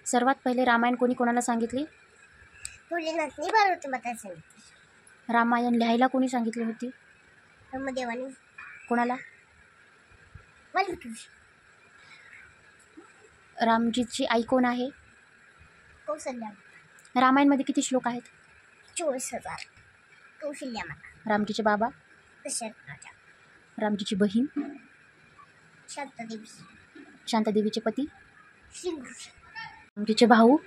सर्वात पहिले रामायण कोणी कोणाला सांगितली? भोलेनाथनी पार्वती माताला सांगितले. रामायण लिहायला कोणी सांगितली होती? ब्रह्मदेवाने. कोणाला? वाल्मिकी. रामजीची आई कोण आहे? कौशल्या. रामायणमध्ये किती श्लोक आहेत? 24,000. कौशल्या माता. रामजीचे बाबा? दशरथ राजा. रामजीची बहीण? शांतादेवी. शांतादेवीचे पती? श्रीकृष्ण. रामजीचे भाऊ?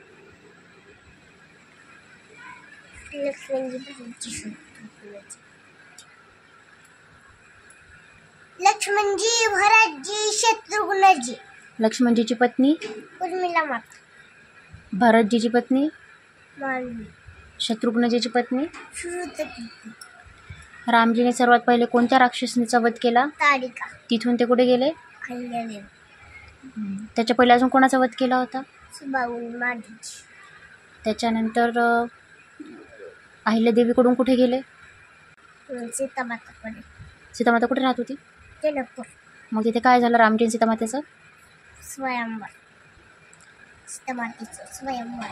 लक्ष्मणजी, भरतजी, शत्रुघ्नजी. लक्ष्मणजीची पत्नी? उर्मिला माता. भरतजीची पत्नी? मांडवी. शत्रुघ्नजीची पत्नी? श्रुतकीर्ती. रामजीने सर्वात पहिले कोणत्या राक्षसनीचा वध केला? ताडिका. तिथून ते कुठे गेले? कल्याणदेव. त्याच्या पहिले अजून कोणाचा वध केला होता? सुबाहुनी माधीची. त्याच्यानंतर अहिल्यादेवीकडून कुठे गेले? सीतामाताकडे. सीतामाता कुठे राहत होती? जनकपूर. मग तिथे काय झालं रामजी आणि सीतामातेचं? स्वयंवर. सीतामातेचं स्वयंवर.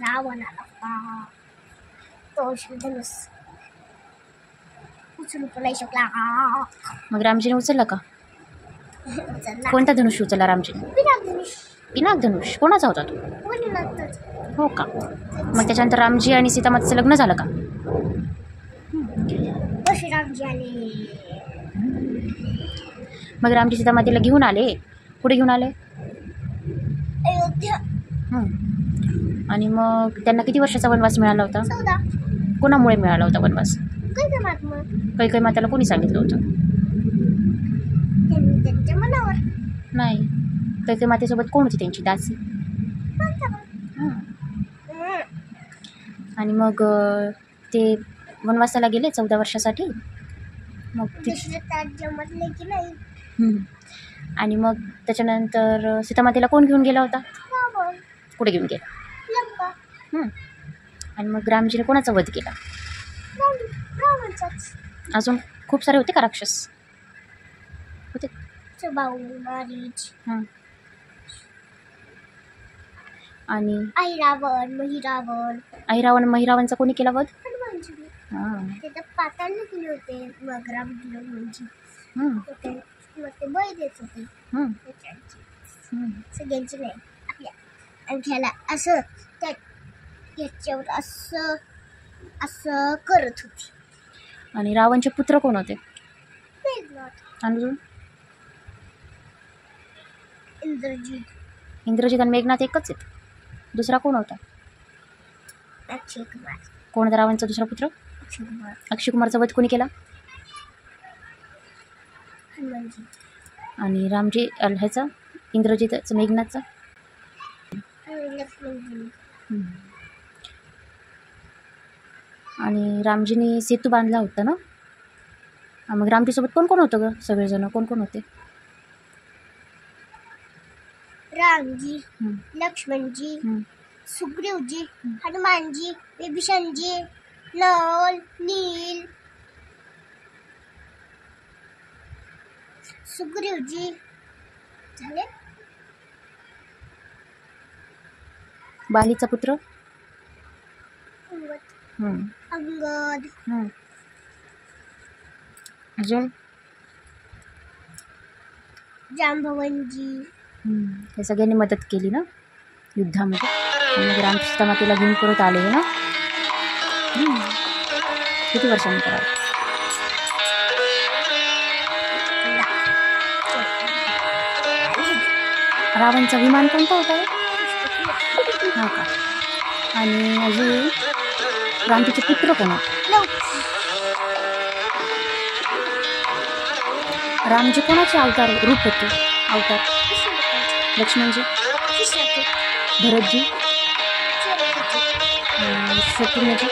रावण आला. तो धनुष उचलू पण नाही शकला. मग रामजीने उचलला का? उचलला. कोणता धनुष्य उचलला रामजीने? विराट धनुष. पिनाक धनुष. कोणाचा होता तो? भोलेनाथच. हो का? मग त्याच्यानंतर रामजी आणि सीतामातेचं लग्न झालं का? परशुरामजी आले. मग रामजी सीतामातेला घेऊन आले. कुठे घेऊन आले? अयोध्या. आणि मग त्यांना किती वर्षाचा वनवास मिळाला होता? 14. कोणामुळे मिळाला होता वनवास? कैकमात्मा. कैकई माताला कोणी सांगितलं होतं? त्यांनी त्यांच्या मनावर. नाही. कैकई मातेसोबत कोण होती त्यांची दासी? आणि मग ते वनवासाला गेले 14 वर्षासाठी. मग दशरथ राज्य म्हटले की नाही. आणि मग त्याच्यानंतर सीतामातेला कोण घेऊन गेला होता? रावण. कुठे घेऊन गेला? लंका. आणि मग रामजीने कोणाचा वध केला? रावणचाच. अजून खूप सारे होते का राक्षस? होते. सुबाहुनी मारीच. आणि अहिरावण, महिरावण. अहिरावण महिरावणचा कोणी केला वध? हनुमानजी. हां. ते तर पाताळने केले होते. मग रामजी हनुमानजी. मग ते बळी देत होते. सगळ्यांची नाही आपल्या. आणि ह्याला असं त्याच्यावर असं असं करत होती. आणि रावणचे पुत्र कोण होते? मेघनाथ. अजून? इंद्रजित. इंद्रजित आणि मेघनाथ एकच आहेत. दुसरा कोण होता? अक्षय कुमार. कोण होता रावणचा दुसरा पुत्र? अक्षय कुमार. अक्षय कुमारचा वध कोणी केला? हनुमानजी. आणि रामजी ह्याचा इंद्रजितचा मेघनाथचा? लक्ष्मणजी. आणि रामजीने सेतू बांधला होता ना? मग रामजीसोबत कोण कोण होतं ग? सगळेजण कोण कोण होते? रामजी, लक्ष्मणजी, सुग्रीवजी, हनुमानजी, विभीषणजी, नल, नील, सुग्रीवजी झाले. बालीचा पुत्र? अंगद. अजून? जांबवंजी. हे सगळ्यांनी मदत केली ना युद्धामध्ये. आणि मग राम सीतामातेला घेऊन परत आले ना. किती वर्षानंतर आले? रावणचा विमान कोणता होता? हा का? आणि अजून रामजीचे पुत्र कोण होते? रामजी कोणाचे अवतार रूप होते? अवतार? लक्ष्मणजी, भरतजी, शत्रुघ्नजी.